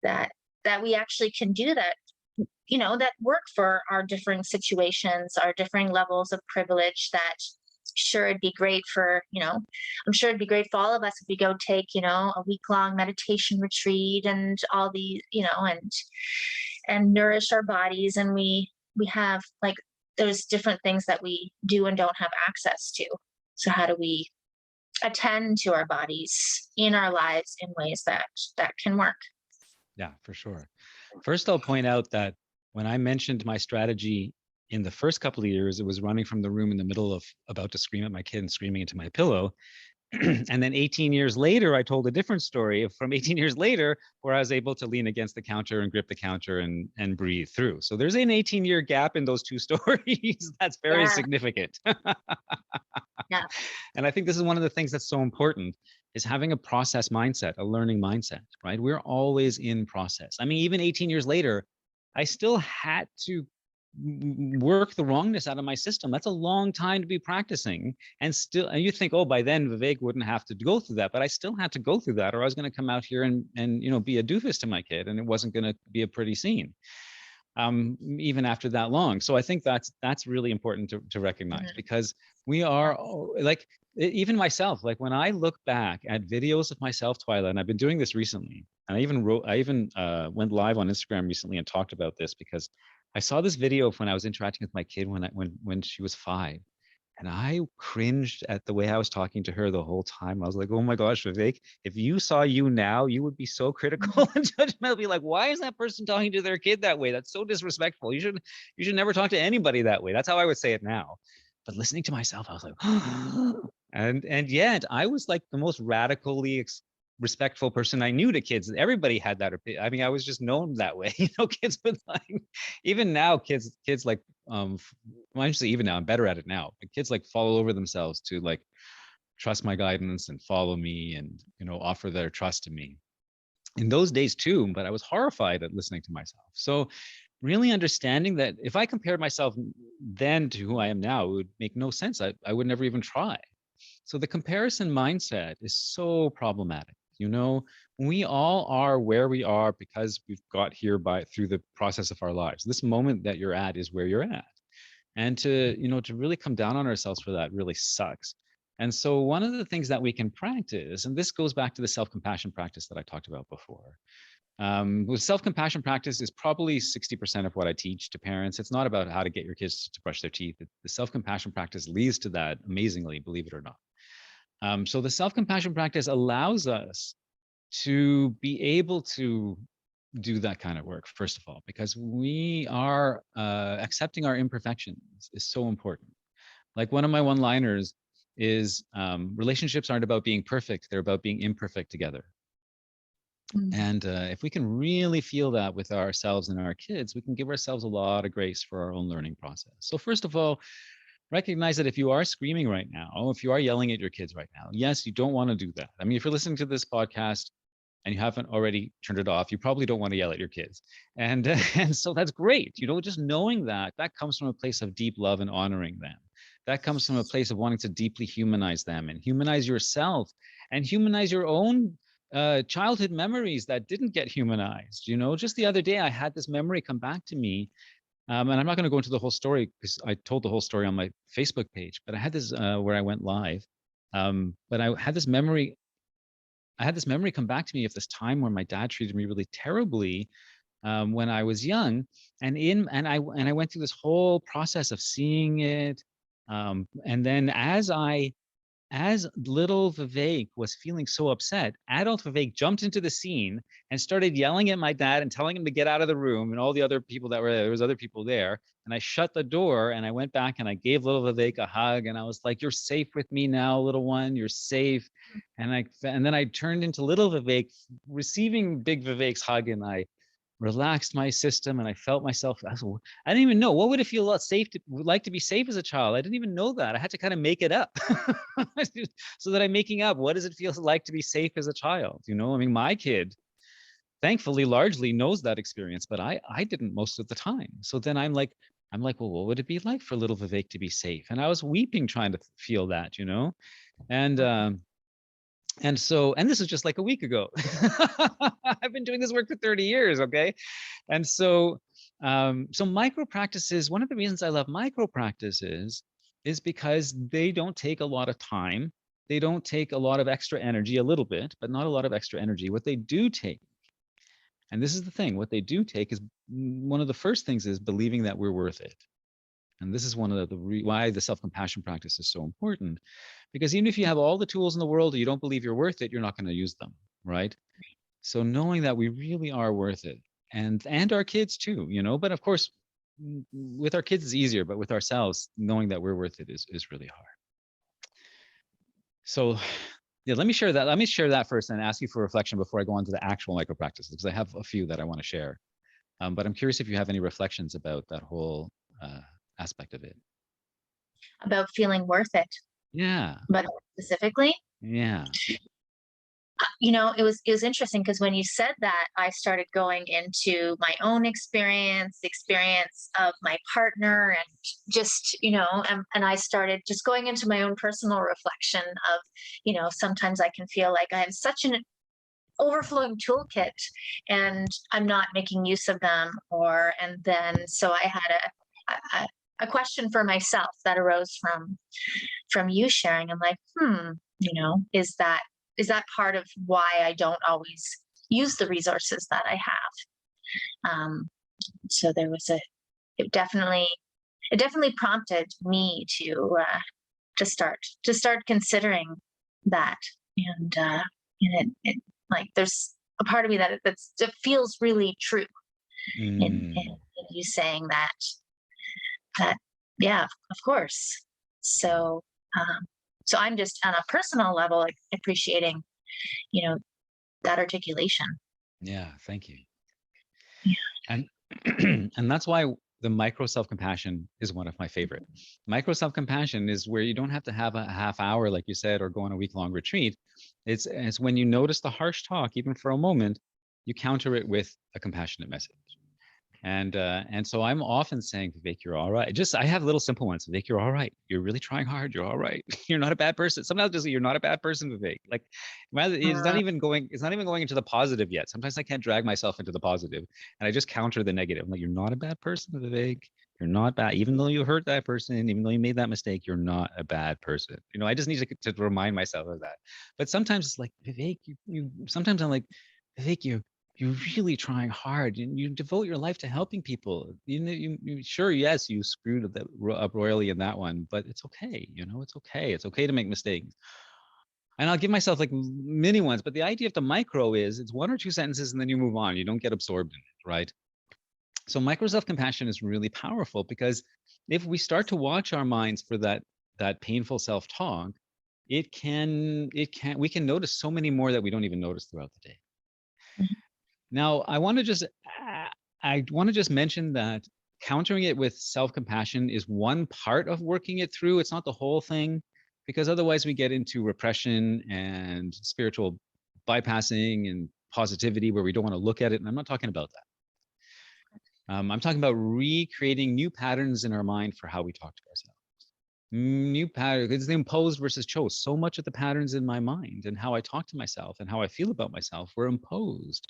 that we actually can do that, that work for our differing situations, our differing levels of privilege. That, sure, it'd be great for, I'm sure it'd be great for all of us if we go take, a week-long meditation retreat and all these, and nourish our bodies. And we have, like, there's different things that we do and don't have access to. So how do we attend to our bodies in our lives in ways that can work? Yeah, for sure. First, I'll point out that when I mentioned my strategy in the first couple of years, it was running from the room in the middle of about to scream at my kid and screaming into my pillow. And then 18 years later, I told a different story from 18 years later, where I was able to lean against the counter and grip the counter and breathe through. So there's an 18-year gap in those two stories. That's very Yeah. significant. Yeah. And I think this is one of the things that's so important, is having a process mindset, a learning mindset, right? We're always in process. I mean, even 18 years later, I still had to work the wrongness out of my system. That's a long time to be practicing. And you think, oh, by then Vivek wouldn't have to go through that, but I still had to go through that, or I was going to come out here and be a doofus to my kid, and it wasn't going to be a pretty scene. Even after that long. So I think that's really important to recognize, because we are like, even myself, like when I look back at videos of myself, Twyla, and I've been doing this recently, and I even went live on Instagram recently and talked about this, because I saw this video of when I was interacting with my kid when she was 5. And I cringed at the way I was talking to her the whole time. I was like, oh my gosh, Vivek, if you saw you now, you would be so critical and judgmental. Be like, why is that person talking to their kid that way? That's so disrespectful. You should never talk to anybody that way. That's how I would say it now. But listening to myself, I was like, and yet I was like the most radically respectful person I knew to kids. Everybody had that opinion. I mean, I was just known that way. Kids would like, even now, kids like, well, actually, even now, I'm better at it now. But kids like fall over themselves to like trust my guidance and follow me, and offer their trust to me. In those days too, but I was horrified at listening to myself. So really understanding that if I compared myself then to who I am now, it would make no sense. I would never even try. So the comparison mindset is so problematic. We all are where we are because we've got here through the process of our lives. This moment that you're at is where you're at. And to really come down on ourselves for that really sucks. And so one of the things that we can practice, and this goes back to the self-compassion practice that I talked about before. With self-compassion practice is probably 60% of what I teach to parents. It's not about how to get your kids to brush their teeth. The self-compassion practice leads to that amazingly, believe it or not. So the self-compassion practice allows us to be able to do that kind of work, first of all, because we are accepting our imperfections is so important. Like one of my one-liners is relationships aren't about being perfect, they're about being imperfect together. And if we can really feel that with ourselves and our kids, we can give ourselves a lot of grace for our own learning process. So first of all, recognize that if you are screaming right now, if you are yelling at your kids right now, yes, you don't want to do that. I mean, if you're listening to this podcast and you haven't already turned it off, you probably don't want to yell at your kids. And, and so that's great. Just knowing that comes from a place of deep love and honoring them. That comes from a place of wanting to deeply humanize them and humanize yourself and humanize your own childhood memories that didn't get humanized. Just the other day, I had this memory come back to me. And I'm not going to go into the whole story because I told the whole story on my Facebook page, but I had this where I went live. But I had this memory come back to me of this time where my dad treated me really terribly when I was young, and I went through this whole process of seeing it, and then as little Vivek was feeling so upset, adult Vivek jumped into the scene and started yelling at my dad and telling him to get out of the room and all the other people that were there. There was other people there. And I shut the door and I went back and I gave little Vivek a hug. And I was like, "You're safe with me now, little one. You're safe." And then I turned into little Vivek receiving big Vivek's hug, and I relaxed my system and I felt myself. I didn't even know what would it feel like to be safe as a child. I didn't even know that. I had to kind of make it up so that I'm making up what does it feel like to be safe as a child. I mean, my kid thankfully largely knows that experience, but I didn't most of the time. So then I'm like, well, what would it be like for little Vivek to be safe? And I was weeping trying to feel that, and and this is just like a week ago. I've been doing this work for 30 years, okay? And so micro practices, one of the reasons I love micro practices is because they don't take a lot of time. They don't take a lot of extra energy, a little bit, but not a lot of extra energy. What they do take, and this is the thing, what they do take is one of the first things is believing that we're worth it. And this is one of why the self-compassion practice is so important, because even if you have all the tools in the world and you don't believe you're worth it, you're not going to use them, right? So knowing that we really are worth it, and our kids too, but of course, with our kids it's easier, but with ourselves, knowing that we're worth it is really hard. So yeah, let me share that first and ask you for reflection before I go on to the actual micro practices, because I have a few that I want to share. But I'm curious if you have any reflections about that whole aspect of it. About feeling worth it. Yeah. But specifically, Yeah. it was interesting because when you said that, I started going into my own experience, the experience of my partner, and just, and I started just going into my own personal reflection of, sometimes I can feel like I have such an overflowing toolkit and I'm not making use of them. And then, so I had a question for myself that arose from you sharing. I'm like, is that part of why I don't always use the resources that I have? So there was it definitely prompted me to start considering that. And it like there's a part of me that it feels really true in you saying that yeah, of course. So so I'm just on a personal level, like appreciating, that articulation. Yeah, thank you. Yeah. And and that's why the micro self-compassion is one of my favorite. Micro self-compassion is where you don't have to have a half hour, like you said, or go on a week-long retreat. It's when you notice the harsh talk, even for a moment, you counter it with a compassionate message. And so I'm often saying, Vivek, you're all right. I have little simple ones. Vivek, you're all right. You're really trying hard. You're all right. You're not a bad person. Sometimes just you're not a bad person, Vivek. Like it's not even going into the positive yet. Sometimes I can't drag myself into the positive, and I just counter the negative. I'm like, you're not a bad person, Vivek. You're not bad. Even though you hurt that person, even though you made that mistake, you're not a bad person. I just need to remind myself of that. But sometimes it's like, Vivek, sometimes I'm like, Vivek, you're really trying hard and you devote your life to helping people. Sure, yes, you screwed up royally in that one, but it's okay. It's okay. It's okay to make mistakes. And I'll give myself like mini ones, but the idea of the micro is it's 1 or 2 sentences and then you move on. You don't get absorbed in it, right? So micro self-compassion is really powerful because if we start to watch our minds for that painful self-talk, we can notice so many more that we don't even notice throughout the day. Mhm. Now, I want to just mention that countering it with self-compassion is one part of working it through. It's not the whole thing, because otherwise we get into repression and spiritual bypassing and positivity where we don't want to look at it. And I'm not talking about that. I'm talking about recreating new patterns in our mind for how we talk to ourselves. New pattern. It's the imposed versus chose. So much of the patterns in my mind and how I talk to myself and how I feel about myself were imposed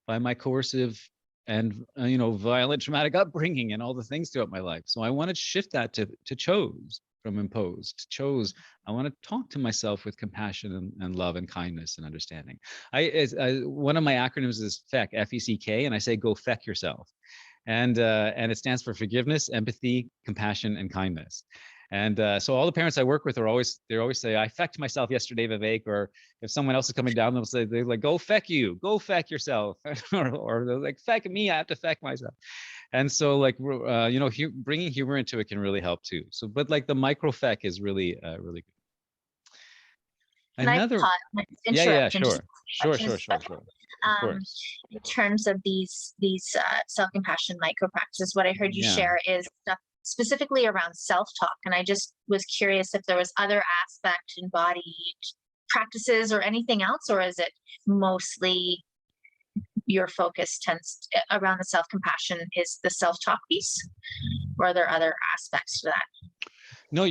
by my coercive and violent traumatic upbringing and all the things throughout my life. So I want to shift that to chose, from imposed. Chose. I want to talk to myself with compassion and love and kindness and understanding. One of my acronyms is FECK, F-E-C-K, and I say go feck yourself. And it stands for forgiveness, empathy, compassion, and kindness. And so all the parents I work with they always say, I fecked myself yesterday, Vivek, or if someone else is coming down, they're like, go feck you, go feck yourself, or they're like, feck me, I have to feck myself. And so like, bringing humor into it can really help too. So, but like the micro feck is really, really good. Can I Another, pause, yeah, interrupt and just sure. Of um, course. in terms of these self-compassion micro practices, what I heard you Yeah. share is stuff specifically around self-talk, and I just was curious if there was other aspect embodied practices or anything else, or is it mostly your focus tends around the self-compassion is the self-talk piece, or are there other aspects to that? No,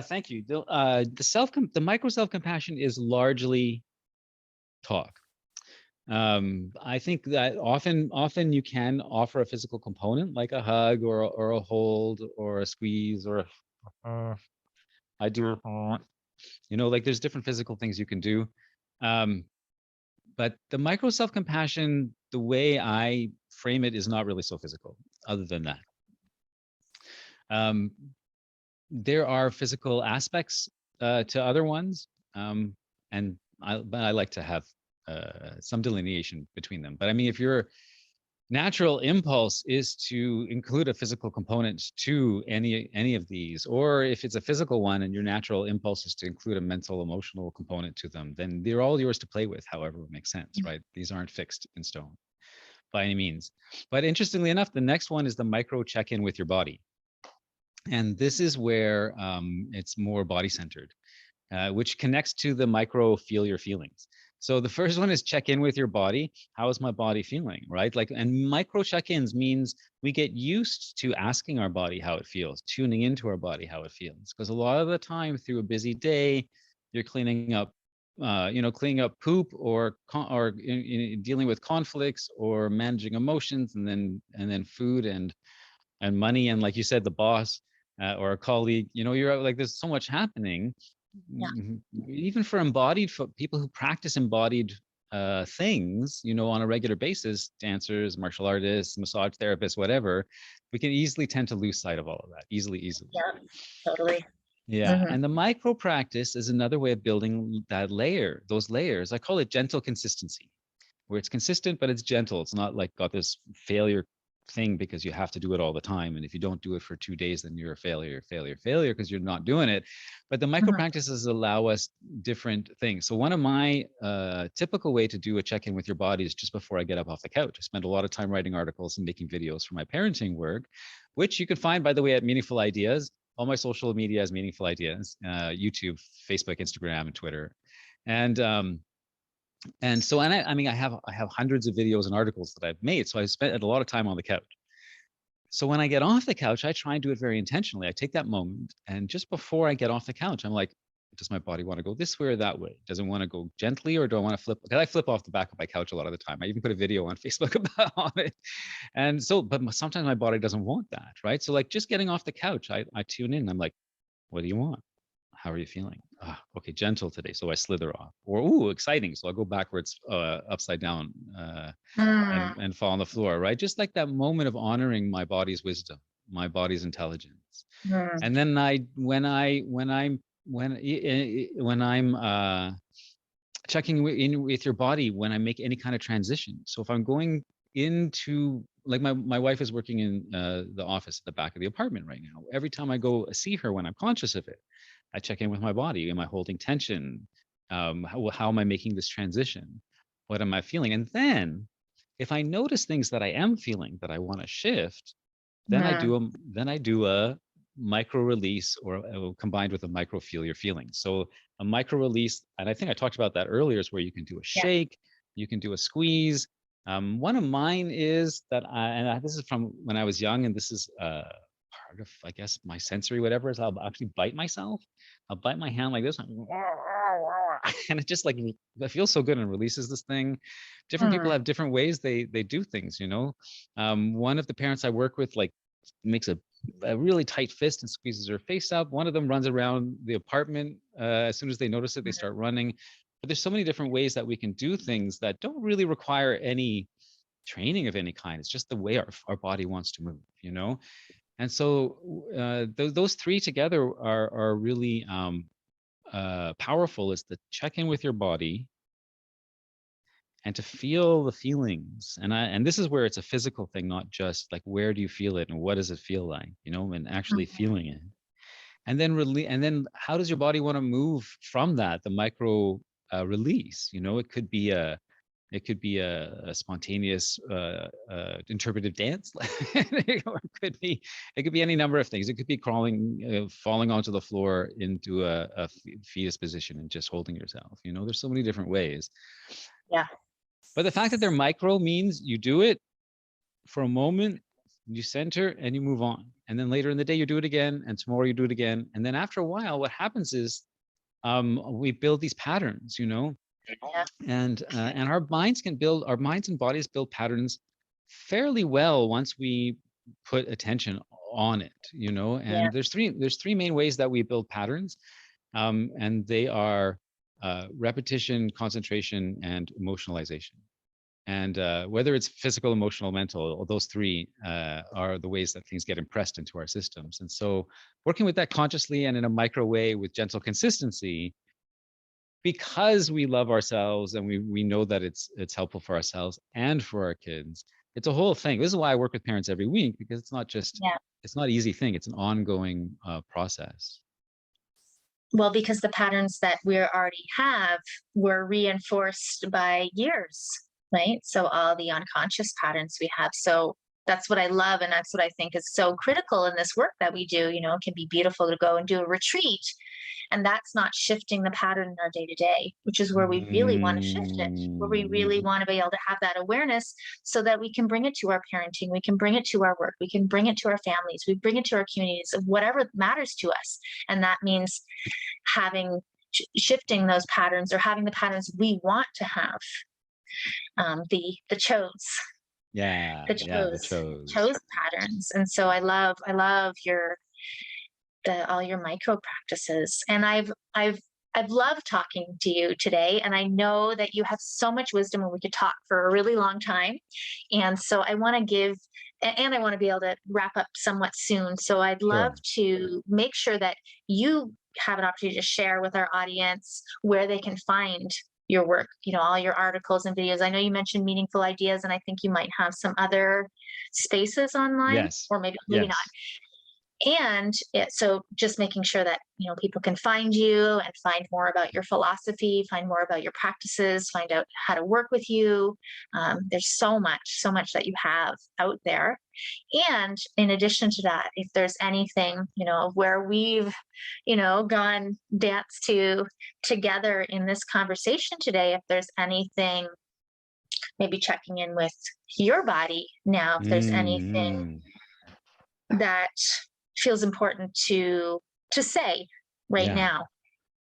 thank you. The micro self-compassion is largely talk. I think that often you can offer a physical component like a hug or a hold or a squeeze or I do, like there's different physical things you can do. But the micro self-compassion, the way I frame it is not really so physical other than that. There are physical aspects to other ones. But I like to have some delineation between them. But I mean, if your natural impulse is to include a physical component to any of these, or if it's a physical one and your natural impulse is to include a mental, emotional component to them, then they're all yours to play with, however it makes sense, right? These aren't fixed in stone by any means. But interestingly enough, the next one is the micro check-in with your body. And this is where it's more body-centered, which connects to the micro feel your feelings. So the first one is check in with your body. How is my body feeling, right? Like, and micro check-ins means we get used to asking our body how it feels, tuning into our body how it feels. Because a lot of the time through a busy day, you're cleaning up poop or dealing with conflicts or managing emotions, and then food and money, and like you said, the boss or a colleague. You're like, there's so much happening. Yeah. Even for people who practice embodied things, on a regular basis, dancers, martial artists, massage therapists, whatever, we can easily tend to lose sight of all of that easily. Yeah, totally. Yeah. Mm-hmm. And the micro practice is another way of building those layers. I call it gentle consistency, where it's consistent, but it's gentle. It's not like got this failure thing because you have to do it all the time. And if you don't do it for 2 days, then you're a failure, because you're not doing it. But the micro practices allow us different things. So one of my typical way to do a check-in with your body is just before I get up off the couch. I spend a lot of time writing articles and making videos for my parenting work, which you can find, by the way, at Meaningful Ideas. All my social media is Meaningful Ideas, YouTube, Facebook, Instagram, and Twitter. And so, I mean, I have hundreds of videos and articles that I've made. So I spent a lot of time on the couch. So when I get off the couch, I try and do it very intentionally. I take that moment, and just before I get off the couch, I'm like, does my body want to go this way or that way? Does it want to go gently, or do I want to flip? Because I flip off the back of my couch a lot of the time. I even put a video on Facebook about it. And so, but sometimes my body doesn't want that, right? So like just getting off the couch, I tune in. I'm like, what do you want? How are you feeling? Okay, gentle today. So I slither off. Or, ooh, exciting. So I'll go backwards, upside down, and fall on the floor, right? Just like that moment of honoring my body's wisdom, my body's intelligence. And then when I'm checking in with your body when I make any kind of transition. So if I'm going into, like, my wife is working in the office at the back of the apartment right now. Every time I go see her, when I'm conscious of it, I check in with my body. Am I holding tension? How am I making this transition? What am I feeling? And then if I notice things that I am feeling that I want to shift, Mm, then I do a micro release, or combined with a micro feel your feelings. So a micro release, and I think I talked about that earlier, is where you can do a yeah. shake, you can do a squeeze. One of mine is that this is from when I was young, and this is part of, I guess, my sensory whatever, is I'll actually bite myself. I'll bite my hand like this, and it just like, it feels so good and releases this thing. Different people Mm, have different ways they do things, you know. One of the parents I work with, like, makes a really tight fist and squeezes her face up. One of them runs around the apartment. As soon as they notice it, they start running. But there's so many different ways that we can do things that don't really require any training of any kind. It's just the way our body wants to move, you know? And so those three together are really powerful, is to check in with your body and to feel the feelings. And this is where it's a physical thing, not just like, where do you feel it and what does it feel like, you know, and actually mm, feeling it. And then and then how does your body want to move from that, the micro release? You know, it could be a spontaneous interpretive dance, or it could be any number of things. It could be crawling, falling onto the floor into a fetus position and just holding yourself. You know, there's so many different ways. yeah. But the fact that they're micro means you do it for a moment, you center, and you move on. And then later in the day, you do it again, and tomorrow you do it again. And then after a while, what happens is we build these patterns, you know, Yeah. and our minds and bodies build patterns fairly well once we put attention on it, you know. Yeah. And there's three main ways that we build patterns, and they are repetition, concentration, and emotionalization. And whether it's physical, emotional, mental, those three are the ways that things get impressed into our systems. And so working with that consciously and in a micro way with gentle consistency, because we love ourselves and we know that it's helpful for ourselves and for our kids. It's a whole thing. This is why I work with parents every week, because it's not just, Yeah. it's not an easy thing. It's an ongoing process. Well, because the patterns that we already have were reinforced by years, right? So all the unconscious patterns we have. So that's what I love. And that's what I think is so critical in this work that we do. You know, it can be beautiful to go and do a retreat. And that's not shifting the pattern in our day to day, which is where we really want to shift it, where we really Mm, want to be able to have that awareness so that we can bring it to our parenting, we can bring it to our work, we can bring it to our families, we bring it to our communities of whatever matters to us. And that means having shifting those patterns or having the patterns we want to have. The yeah, the yeah, the chose chose. patterns. And so I love your all your micro practices. And I've loved talking to you today, and I know that you have so much wisdom, and we could talk for a really long time. And so I want to give, and I want to be able to wrap up somewhat soon. So I'd love Sure. to make sure that you have an opportunity to share with our audience where they can find your work, you know, all your articles and videos. I know you mentioned meaningful ideas, and I think you might have some other spaces online, Yes. or maybe not. Yes. And so just making sure that, you know, people can find you and find more about your philosophy, find more about your practices, find out how to work with you. There's so much that you have out there. And in addition to that, if there's anything, you know, where we've, you know, gone dance to together in this conversation today, if there's anything, maybe checking in with your body now, if there's anything Mm, that feels important to say right yeah. now.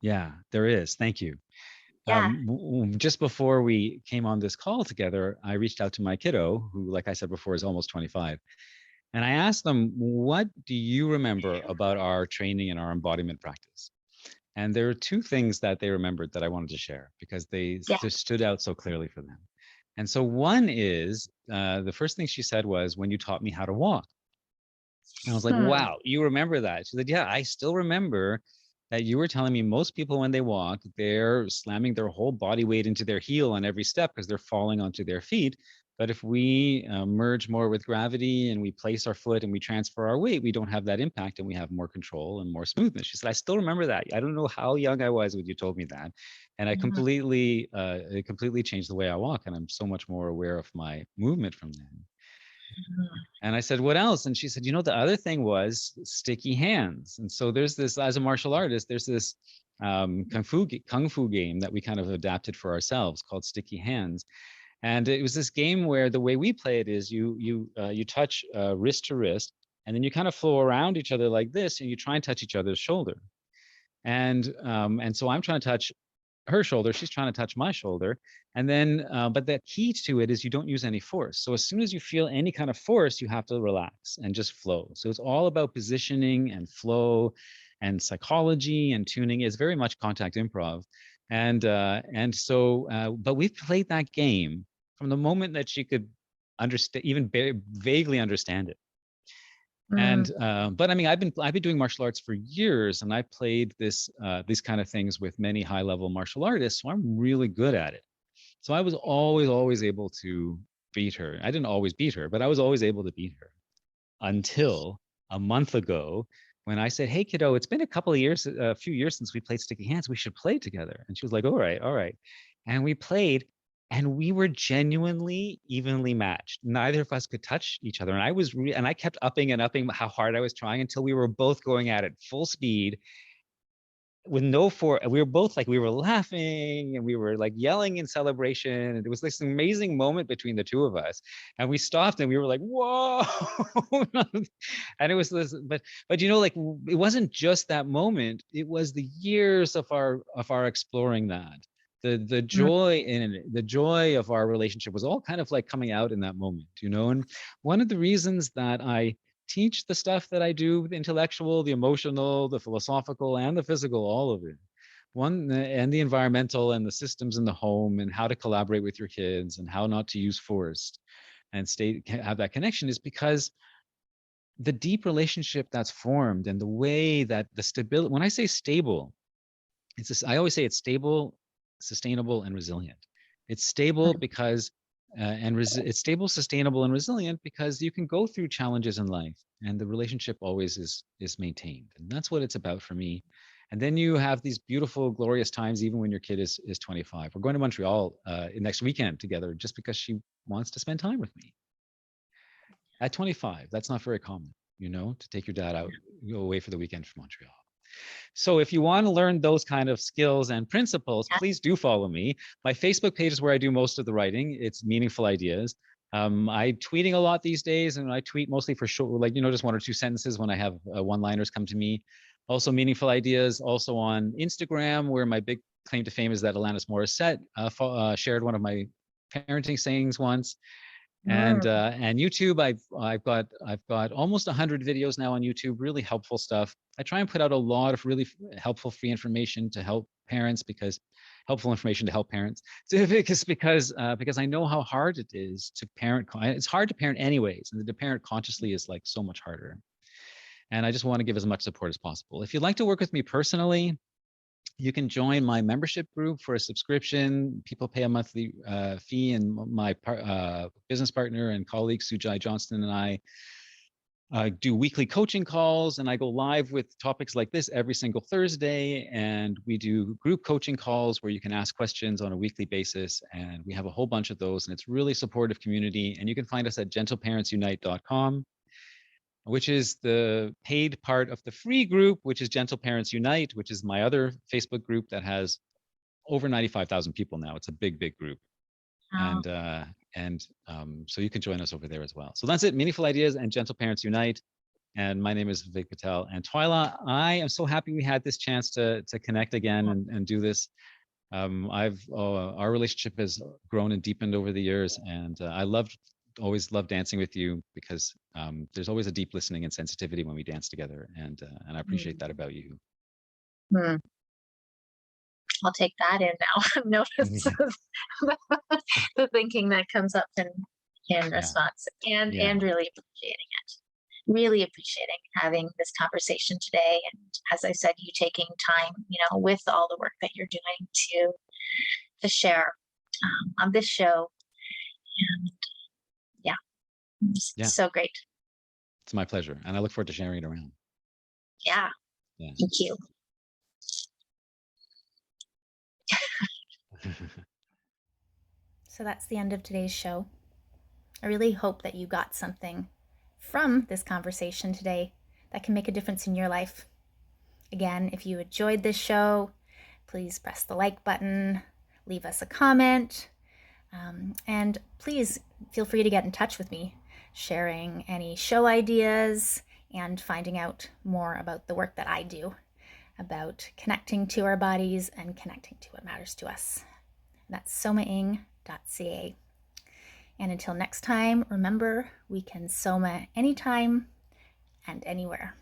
Yeah, there is. Thank you. Yeah. Just before we came on this call together, I reached out to my kiddo, who, like I said before, is almost 25. And I asked them, what do you remember about our training and our embodiment practice? And there are two things that they remembered that I wanted to share because they Yeah. just stood out so clearly for them. And so one is the first thing she said was, when you taught me how to walk. And I was like, Hmm. wow, you remember that? She said, yeah, I still remember that you were telling me most people, when they walk, they're slamming their whole body weight into their heel on every step because they're falling onto their feet. But if we merge more with gravity and we place our foot and we transfer our weight, we don't have that impact and we have more control and more smoothness. She said, I still remember that. I don't know how young I was when you told me that. And I Mhm. it completely changed the way I walk. And I'm so much more aware of my movement from then. And I said, what else? And she said, the other thing was sticky hands. And so there's this, as a martial artist, there's this kung fu game that we kind of adapted for ourselves called Sticky Hands. And it was this game where the way we play it is you touch wrist to wrist, and then you kind of flow around each other like this, and you try and touch each other's shoulder. And so I'm trying to touch her shoulder, she's trying to touch my shoulder, and then but the key to it is you don't use any force. So as soon as you feel any kind of force, you have to relax and just flow. So it's all about positioning and flow and psychology and tuning. Is very much contact improv. And so but we've played that game from the moment that she could understand, even vaguely understand it. Mm. And but I mean, I've been doing martial arts for years, and I played these kind of things with many high level martial artists, so I'm really good at it. So I was always able to beat her. I didn't always beat her, but I was always able to beat her until a month ago, when I said, "Hey, kiddo, it's been a few years since we played Sticky Hands. We should play together." And she was like, "All right, all right." And we played, and we were genuinely evenly matched. Neither of us could touch each other, and and I kept upping and upping how hard I was trying until we were both going at it full speed with no for. We were both like, we were laughing and we were like yelling in celebration, and it was this amazing moment between the two of us. And we stopped and we were like, whoa. And it was this, but like, it wasn't just that moment, it was the years of our exploring that. The Mm. joy in it, the joy of our relationship was all kind of like coming out in that moment. And one of the reasons that I teach the stuff that I do, the intellectual, the emotional, the philosophical, and the physical, all of it. And the environmental and the systems in the home, and how to collaborate with your kids, and how not to use force and have that connection, is because the deep relationship that's formed, and the way that the stability, when I say stable, it's this, I always say it's stable, sustainable, and resilient. It's stable because it's stable, sustainable, and resilient because you can go through challenges in life, and the relationship always is maintained, and that's what it's about for me. And then you have these beautiful, glorious times, even when your kid is 25. We're going to Montreal next weekend together, just because she wants to spend time with me. At 25, that's not very common, to take your dad out, go away for the weekend from Montreal. So if you want to learn those kind of skills and principles, Yeah. please do follow me. My Facebook page is where I do most of the writing. It's Meaningful Ideas. I'm tweeting a lot these days, and I tweet mostly for short, like, just one or two sentences when I have one-liners come to me. Also Meaningful Ideas, also on Instagram, where my big claim to fame is that Alanis Morissette shared one of my parenting sayings once. Mm. And YouTube, I've got almost 100 videos now on YouTube, really helpful stuff. I try and put out a lot of really helpful free information to help parents, because helpful information to help parents, because I know how hard it is to parent. It's hard to parent anyways, and to parent consciously is like so much harder. And I just want to give as much support as possible. If you'd like to work with me personally, you can join my membership group for a subscription. People pay a monthly fee, and my business partner and colleague Sujai Johnston and I do weekly coaching calls, and I go live with topics like this every single Thursday. And we do group coaching calls where you can ask questions on a weekly basis, and we have a whole bunch of those, and it's really supportive community. And you can find us at gentleparentsunite.com, which is the paid part of the free group, which is Gentle Parents Unite, which is my other Facebook group that has over 95,000 people now. It's a big, big group. Wow. So you can join us over there as well. So that's it, Meaningful Ideas and Gentle Parents Unite. And my name is Vivek Patel. And Twyla, I am so happy we had this chance to connect again and do this. Our relationship has grown and deepened over the years, and always loved dancing with you, because there's always a deep listening and sensitivity when we dance together, and I appreciate that about you. Mm. I'll take that in now. Notice the thinking that comes up in Yeah, response, and yeah, really appreciating it. really appreciating having this conversation today. And as I said, you taking time, with all the work that you're doing to share on this show. And yeah, it's Yeah, so great. it's my pleasure. And I look forward to sharing it around. Yeah, Yeah. thank you. So that's the end of today's show. I really hope that you got something from this conversation today that can make a difference in your life. Again, if you enjoyed this show, please press the like button, leave us a comment, and please feel free to get in touch with me, sharing any show ideas and finding out more about the work that I do about connecting to our bodies and connecting to what matters to us. That's soma'ing.ca. And until next time, remember, we can soma anytime and anywhere.